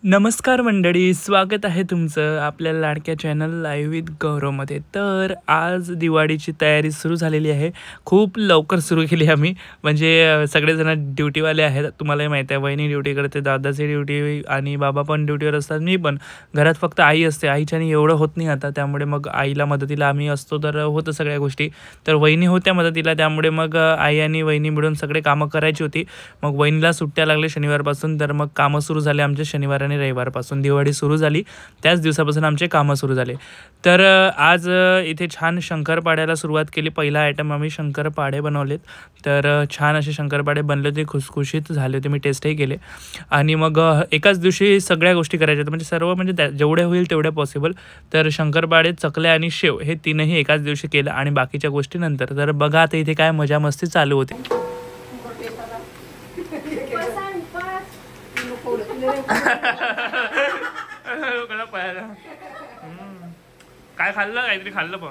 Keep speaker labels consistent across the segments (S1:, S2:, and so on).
S1: नमस्कार मंडळी, स्वागत आहे तुमचं आपल्या लाडक्या चॅनल लाईव्ह विथ गौरवमध्ये. तर आज दिवाळीची तयारी सुरू झालेली आहे. खूप लवकर सुरू केली आम्ही, म्हणजे सगळेजण ड्युटीवाले आहेत. तुम्हालाही माहिती आहे, वहिनी ड्युटी करते, दादाची ड्युटी आणि बाबा पण ड्युटीवर असतात, मी पण. घरात फक्त आई असते, आईच्याने एवढं होत नाही आता, त्यामुळे मग आईला मदतीला आम्ही असतो, तर होतं सगळ्या गोष्टी. तर वहिनी होत्या मदतीला, त्यामुळे मग आई आणि वहिनी मिळून सगळे कामं करायची होती. मग वहिनीला सुट्ट्या लागल्या शनिवारपासून, तर मग कामं सुरू झाले आमचे शनिवार आणि रविवारपासून. दिवाळी सुरू झाली त्याच दिवसापासून आमचे कामं सुरू झाले. तर आज इथे छान शंकरपाड्याला सुरुवात केली. पहिला आयटम आम्ही शंकरपाडे बनवलेत. तर छान असे शंकरपाडे बनले होते, खुसखुशीत झाले होते, मी टेस्टही केले. आणि मग एकाच दिवशी सगळ्या गोष्टी करायच्या होत्या, म्हणजे सर्व, म्हणजे जेवढे होईल तेवढे पॉसिबल. तर शंकरपाडे, चकल्या आणि शेव हे तीनही एकाच दिवशी केलं आणि बाकीच्या गोष्टी नंतर. तर बघा आता इथे काय मजा मस्ती चालू होती. काय खाल्लं? काहीतरी खाल्लं पण.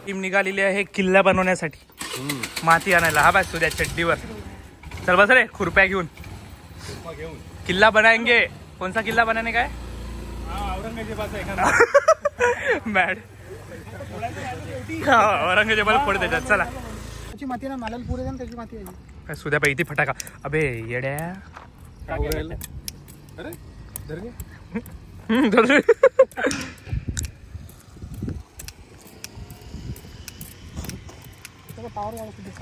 S1: टीम निघालेली आहे किल्ला बनवण्यासाठी, माती आणायला. हा बस तुझ्या चड्डीवर चल, बस रे खुरप्या घेऊन. किल्ला बनाएंगे. कोणता किल्ला बनाने काय? मॅड औरंगजेबाला फोड त्याच्यात. चला,
S2: माती ना नाल्याला पुरे जाऊन त्याची माती आहे.
S1: काय सुद्या पाहिजे फटाका. अबे येड्या,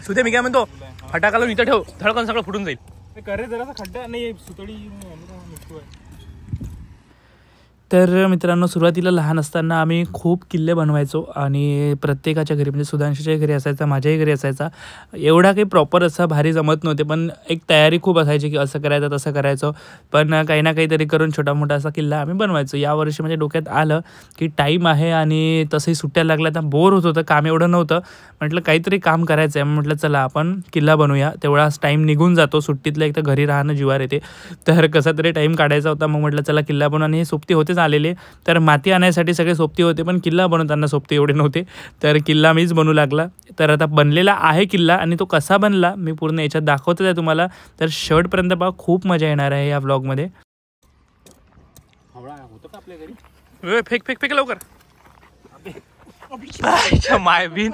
S1: सुद्या मी काय म्हणतो, फटाकाला इथं ठेव, धडकन सगळं फुटून जाईल.
S2: करे जरासा खड्डा नाही, सुतळी.
S1: तर मित्रांनो, सुरुवातीला लहान असताना आम्ही खूप किल्ले बनवायचो आणि प्रत्येकाच्या घरी, म्हणजे सुधांशूच्याही घरी असायचा, माझ्याही घरी असायचा. एवढा काही प्रॉपर असा भारी जमत नव्हते, पण एक तयारी खूप असायची की असं करायचं तसं करायचं. पण काही ना काहीतरी करून छोटा मोठा असा किल्ला आम्ही बनवायचो. यावर्षी म्हणजे डोक्यात आलं की टाईम आहे आणि तसंही सुट्ट्या लागल्या, तर बोर होत होतं, काम एवढं नव्हतं. म्हटलं काहीतरी काम करायचं आहे, म्हटलं चला आपण किल्ला बनवूया. तेवढाच टाईम निघून जातो सुट्टीतलं, एक तर घरी राहणं जीवार येते, तर कसा तरी टाईम काढायचा होता. मग म्हटलं चला किल्ला बनवू. आणि हे सोबती होतेच आलेले, तर माती आणायसाठी सगळे सोबती होते, पण किल्ला बनवताना सोबती एवढे नव्हते. तर किल्ला मीच बनवू लागला. तर आता बनलेला आहे किल्ला, आणि तो कसा बनला मी पूर्ण याच्यात दाखवतच आहे तुम्हाला. तर शेवटपर्यंत पहा, खूप मजा येणार आहे या व्लॉगमध्ये. फेक फेक फेक लवकर. माय बिन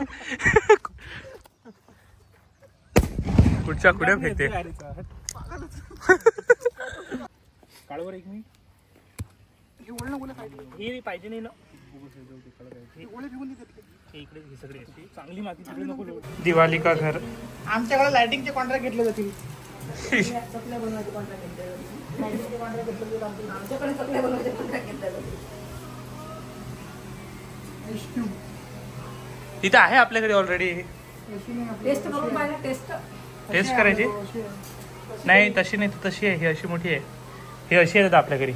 S1: कुठच्या कुठे फेकते.
S2: काळवर एक मी
S1: पाहिजे नाही ना,
S2: चांगली माती तिकडे नको.
S1: दिवाळी का घर.
S2: आमच्याकडे लाइटिंगचे कॉन्ट्रॅक्ट घेतले जातील.
S1: तिथं आहे आपल्याकडे ऑलरेडी. टेस्ट करायची नाही, तशी नाही, तशी आहे. ही अशी मोठी आहे, ही अशी आहे आपल्याकडे.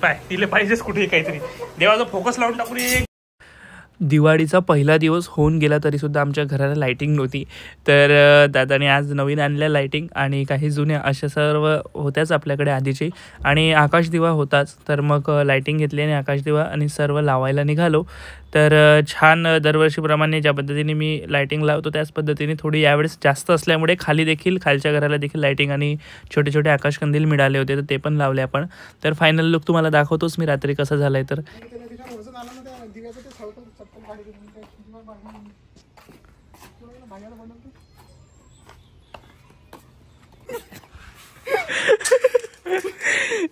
S1: पाय तिला पाहिजेच कुठे काहीतरी, देवाचा फोकस लावून टाकून. दिवाळीचा पहिला दिवस होऊन गेला तरीसुद्धा आमच्या घराला लाईटिंग नव्हती. तर दादाने आज नवीन आणल्या लाईटिंग, आणि काही जुन्या अशा सर्व होत्याच आपल्याकडे आधीची, आणि आकाशदिवा होताच. तर मग लाईटिंग घेतली आणि आकाशदिवा आणि सर्व लावायला निघालो. तर छान दरवर्षीप्रमाणे ज्या पद्धतीने मी लाईटिंग लावतो त्याच पद्धतीने थोडी यावेळेस जास्त असल्यामुळे खाली देखील, खालच्या घराला देखील लाईटिंग आणि छोटे छोटे आकाशकंदील मिळाले होते, तर ते पण लावले आपण. तर फायनल लुक तुम्हाला दाखवतोच मी रात्री कसं झालं आहे. तर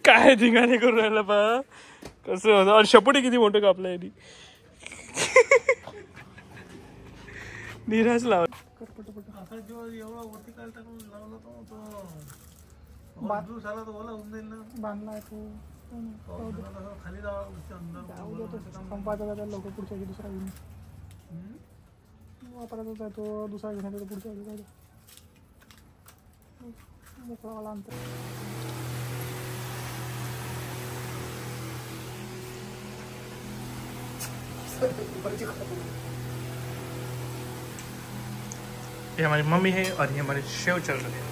S1: काय धिंगाणे करून राहिला बा, कसं होतं. आणि शपुटी किती मोठं कापलं आहे निराश लाव.
S2: बांधला तो खाली संपाचा लोक पुढच्या दुसरा घेऊन वापरायचा तो दुसरा घेण्याचा पुढच्या मोकळा अंतर.
S1: ये हमारी मम्मी है और ये हमारे शेव चल रहे हैं.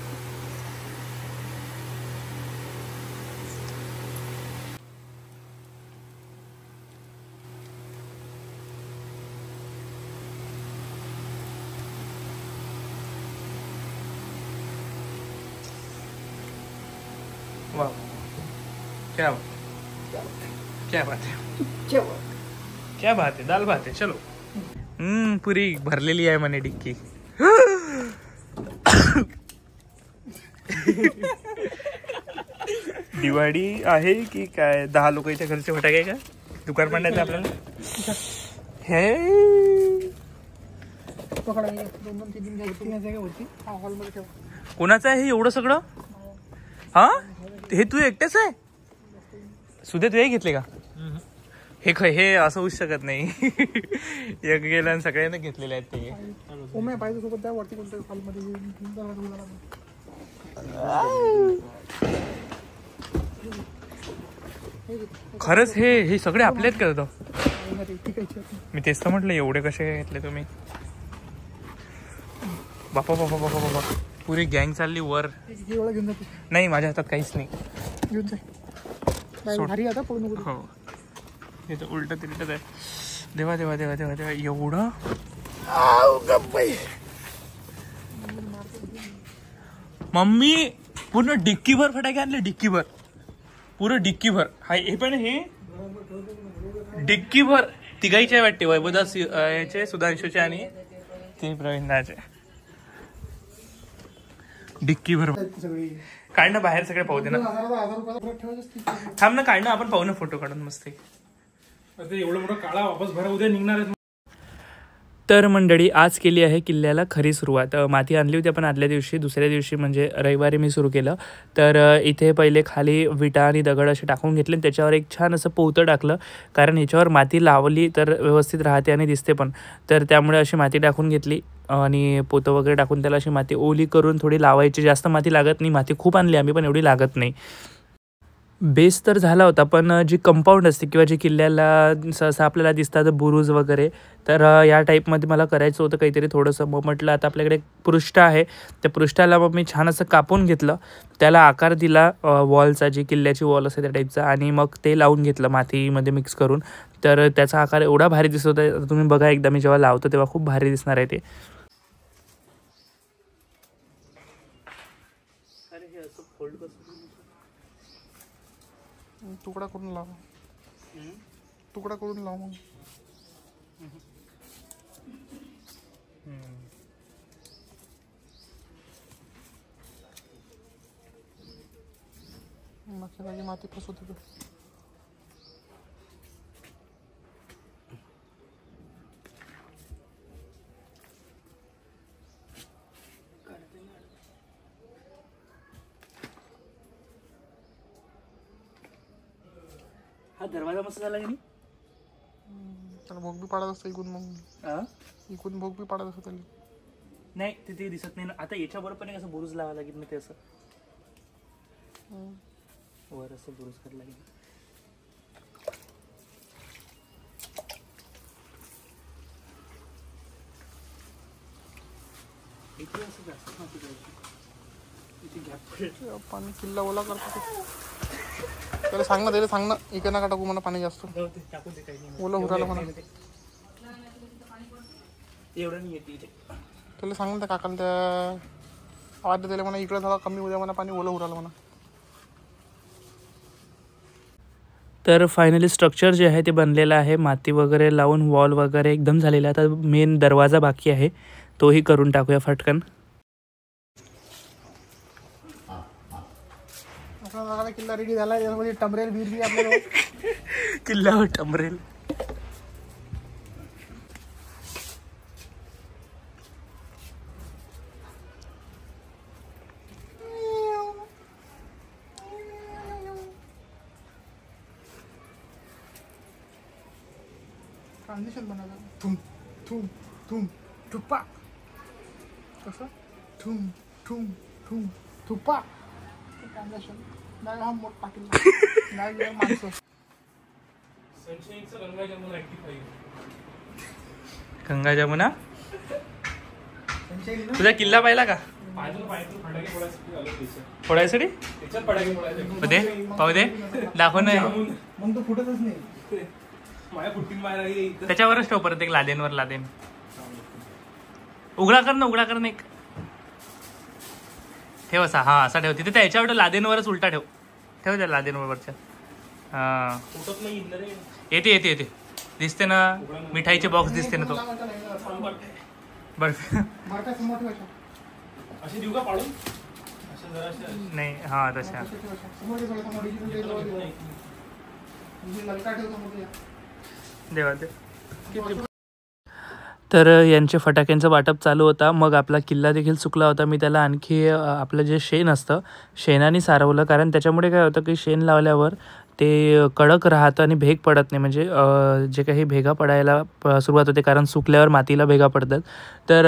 S1: वाह, क्या क्या बात है, क्या बात है, दाल भात है. चलो. पुरी भरलेली आहे म्हणे डिक्की. दिवाळी आहे की काय? 10 लोकांच्या घरचे फटाके का दुकान पाडण्याचं आपल्याला? हे कोणाचं आहे एवढं सगळं? हा, हे तू एकटेच आहे? सुधे तू हे घेतले का? हे असं होऊच शकत नाही. एक गेला आणि सगळ्यांना घेतलेले आहेत ते. खरंच हे सगळे आपलेच करतो. मी तेच तर म्हटलं एवढे कसे घेतले तुम्ही? बापा बापा बापा बाबा, पुरी गँग चालली वर. नाही माझ्या हातात काहीच नाही. हो, हे तर उलट तिलटच आहे. देवा देवा देवा देवा देवा, एवढं मम्मी पूर्ण डिक्कीभर फटाके आणले. डिक्कीभर, पुरं डिक्कीभर. हे पण हे डिक्कीभर तिघाईचे वाटते. वैभवदास याचे, सुधांशूचे आणि ते प्रवीणदाचे. डिक्कीभर काढ ना बाहेर, सगळे पाहू दे ना. थांब ना, काढ ना, आपण पाहू ना फोटो काढून मस्त.
S2: एवढं मोठं काळा वापस भरा, उद्या निघणार आहे.
S1: तर मंडळी आज केली आहे किल्ल्याला खरी सुरुवात. माती आणली होती आपण आदल्या दिवशी. दुसऱ्या दिवशी म्हणजे रविवारी मी सुरू केलं. तर इथे पहिले खाली विटा आणि दगड असे टाकून घेतले. त्याच्यावर एक छान असं पोतं टाकलं, कारण याच्यावर माती लावली तर व्यवस्थित राहते आणि दिसते पण. तर त्यामुळे अशी माती टाकून घेतली आणि पोतं वगैरे टाकून त्याला अशी माती ओली करून थोडी लावायची. जास्त माती लागत नाही. माती खूप आणली आम्ही पण एवढी लागत नाही. बेस तर झाला होता, पण जी कंपाऊंड असते किंवा जे किल्ल्याला सहसा आपल्याला दिसतात बुरुज वगैरे, तर या टाईपमध्ये मला करायचं होतं काहीतरी थोडंसं. मग म्हटलं आता आपल्याकडे पृष्ठ आहे, त्या पृष्ठाला मग मी छान असं कापून घेतलं, त्याला आकार दिला वॉलचा, जी किल्ल्याची वॉल असते त्या टाईपचा, आणि मग ते लावून घेतलं मातीमध्ये मिक्स करून. तर त्याचा आकार एवढा भारी दिसत होता. तुम्ही बघा एकदा, मी जेव्हा लावतो तेव्हा खूप भारी दिसणार आहे ते.
S2: तुकडा करून लाव, तुकडा करून लाव. मग माती फसवत होतं.
S1: हा दरवाजा मस्त झाला की नाही?
S2: त्याला भोग बी पाडत असतं इकून. मग इकून भोग बी पाडत असतं त्याला.
S1: नाही तिथे दिसत नाही ना. आता याच्या बरोबर पण कसं बुरुज लावा लागेल ना, ते असं वर असं बुरुज करायला लागेल. इथे असं जास्त माती पाहिजे. इथे गॅप पडेल.
S2: पाणी किल्ला ओला करतो. त्याला सांग ना, त्याला सांग ना, इकडे नका टाकू म्हणा पाणी जास्त.
S1: टाकून ते काही नाही,
S2: ओला उराला म्हणा.
S1: एवढं नाही येते इथे.
S2: त्याला सांग ना त्या काकाला, त्या आवाज त्याला म्हणा इकडे झाला कमी उद्या म्हणा, पाणी ओलं उराला म्हणा.
S1: तर फायनली स्ट्रक्चर जे आहे ते बनलेलं आहे. माती वगैरे लावून वॉल वगैरे एकदम झालेलं आहे. आता मेन दरवाजा बाकी आहे, तोही करून टाकूया फटकन.
S2: किल्ला रेडी झाला. यामध्ये टमरेल बीर बी आपल्याला.
S1: किल्ल्यावर टमरेल.
S2: ट्रान्झिशन बनवलं. थुम थुम थुम थुप्पा. कसं थुम थुम थुम थुप्पा. ट्रान्झिशन नाही. हा मोठ टाकेल नाही माणसं.
S1: गंगा जमुना. तुझा किल्ला पाहिला का? फोडायसाठी पाहू दे, दाखव ना.
S2: मग तो फुटतच नाही.
S1: त्याच्यावरच ठेव परत एक लादेनवर. लादेन उघडा कर ना, उघडा कर ना एक. ठेव असा, हा असा ठेव. तिथे त्याच्यावर लादेनवरच उलटा ठेव. ठेव त्या लादींवरच्या. हां येते येते येते दिसते ना, मिठाईचे बॉक्स दिसते ना तो. बर्फ नाही हां तशा देवा दे. तर यांचे फटाक्यांचं वाटप चालू होता. मग आपला किल्ला देखील सुकला होता. मी त्याला आणखी आपलं जे शेण असतं शेणाने सारवलं, कारण त्याच्यामुळे काय होतं की शेण लावल्यावर ते कडक राहतं आणि भेग पडत नाही. म्हणजे जे काही भेगा पडायला सुरुवात होते, कारण सुकल्यावर मातीला भेगा पडतात. तर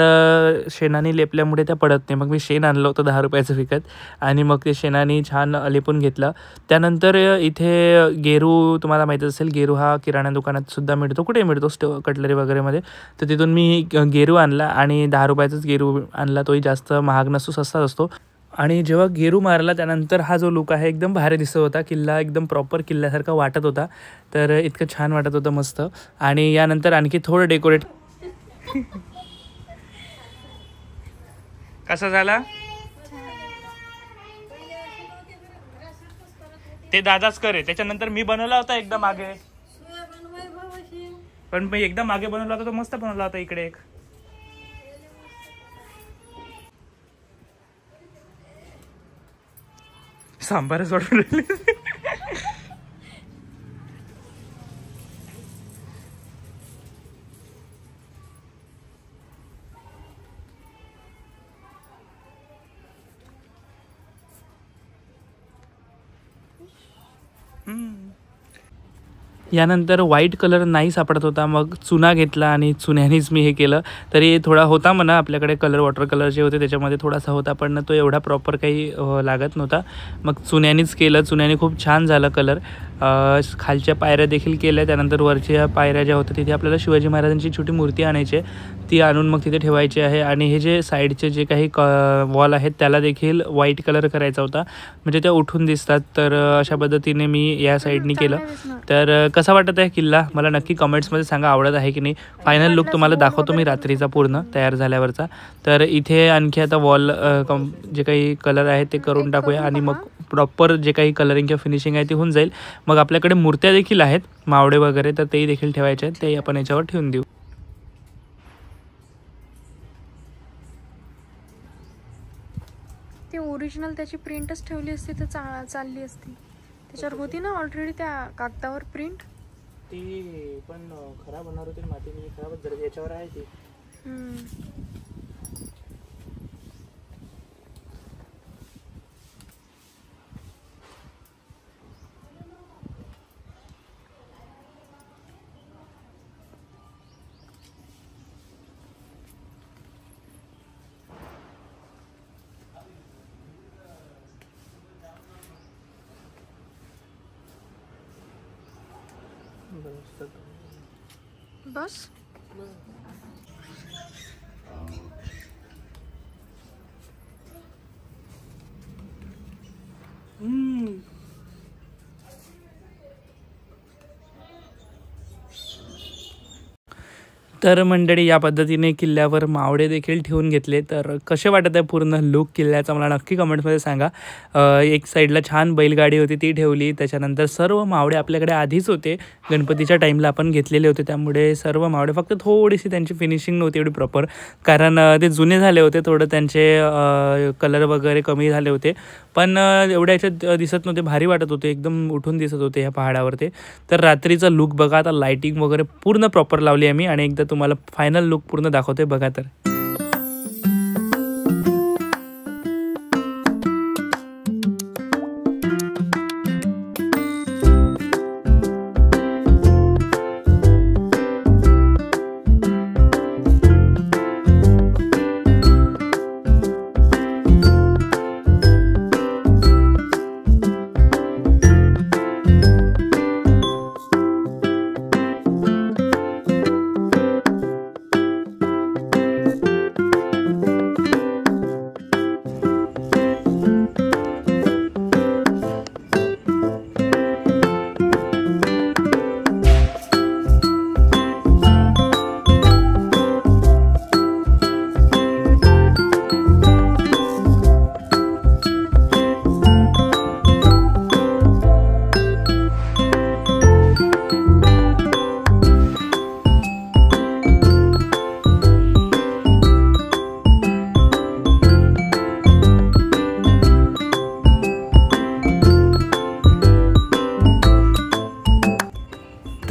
S1: शेणाने लेपल्यामुळे त्या पडत नाही. मग मी शेण आणलं होतं 10 रुपयाचं विकत आणि मग ते शेणाने छान लेपून घेतलं. त्यानंतर इथे गेरू तुम्हाला माहीतच असेल, गेरू हा किराणा दुकानात सुद्धा मिळतो, कुठे मिळतो कटलरी वगैरेमध्ये. तर तिथून मी गेरू आणला आणि 10 रुपयाचाच गेरू आणला. तोही जास्त महाग नसतो, सस्ताच असतो. आणि जेव्हा गेरू मारला त्यानंतर हा जो लुक आहे एकदम भारी दिसत होता. किल्ला एकदम प्रॉपर किल्ल्यासारखा वाटत होता. तर इतकं छान वाटत होतं मस्त. आणि यानंतर आणखी थोडं डेकोरेट कसा झाला ते दादाच करे. त्याच्यानंतर मी बनवला होता एकदा मागे, पण मी एकदा मागे बनवला होता तो मस्त बनवला होता. इकडे एक सांबार सोडून यानंतर व्हाईट कलर नाही सापडत होता. मग चुना घेतला आणि चुन्यानेच मी हे केलं. तरी थोडा होता म्हणा आपल्याकडे कलर, वॉटर कलर जे होते त्याच्यामध्ये थोडासा होता, पण तो एवढा प्रॉपर काही लागत नव्हता. मग चुन्यानेच केलं. चुन्याने खूप छान झाला कलर. खालच्या पायऱ्या देखील केल्या. त्यानंतर वरच्या पायऱ्या ज्या होत्या तिथे आपल्याला शिवाजी महाराजांची छोटी मूर्ती आणायची आहे, ती आणून मग तिथे ठेवायची आहे. आणि हे जे साईडचे जे काही वॉल आहेत त्याला देखील व्हाईट कलर करायचा होता, म्हणजे त्या उठून दिसतात. तर अशा पद्धतीने मी या साईडनी केलं. तर कसा वाटत आहे किल्ला मला नक्की कमेंट्समध्ये सांगा, आवडत आहे की नाही. फायनल लुक तुम्हाला दाखवतो मी रात्रीचा पूर्ण तयार झाल्यावरचा. तर इथे आणखी आता वॉल जे काही कलर आहे ते करून टाकूया आणि मग प्रॉपर जे काही कलरिंग किंवा फिनिशिंग आहे ते होऊन जाईल. मग आपल्याकडे मूर्त्या देखील आहेत मावळे वगैरे, तर तेही देखील ठेवायचे आहेत, तेही आपण याच्यावर ठेवून देऊ.
S3: ते ओरिजिनल त्याची प्रिंटच ठेवली असती तर चालली असती. त्याच्यावर होती ना ऑलरेडी त्या कागदावर प्रिंट.
S1: ती पण खराब होणार होती, मातीने खराबच झाली. याच्यावर आहे ती.
S3: बस
S1: तर मंडळी या पद्धतीने किल्ल्यावर मावळे देखील ठेवून घेतले. तर कसे वाटत आहे पूर्ण लुक किल्ल्याचा मला नक्की कमेंट्समध्ये सांगा. एक साईडला छान बैलगाडी होती ती ठेवली. त्याच्यानंतर सर्व मावळे आपल्याकडे आधीच होते, गणपतीच्या टाईमला आपण घेतलेले होते, त्यामुळे सर्व मावळे, फक्त थोडीशी त्यांची फिनिशिंग नव्हती एवढी प्रॉपर, कारण ते जुने झाले होते, थोडं त्यांचे कलर वगैरे कमी झाले होते. पण एवढ्या याच्यात दिसत नव्हते, भारी वाटत होते, एकदम उठून दिसत होते ह्या पहाडावरती. तर रात्रीचा लुक बघा. आता लाईटिंग वगैरे पूर्ण प्रॉपर लावली आहे मी आणि एकदा तुम्हाला फायनल लुक पूर्ण दाखवते बघा. तर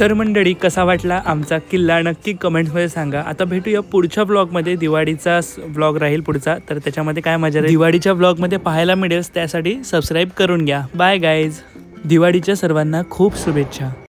S1: तर मंडळी कसा वाटला आमचा किल्ला नक्की कमेंट्समध्ये सांगा. आता भेटूया पुढच्या ब्लॉगमध्ये. दिवाळीचा ब्लॉग राहील पुढचा, तर त्याच्यामध्ये काय मजा राहील दिवाळीच्या ब्लॉगमध्ये पाहायला मिळेल. त्यासाठी सबस्क्राईब करून घ्या. Bye guys. दिवाळीच्या सर्वांना खूप शुभेच्छा.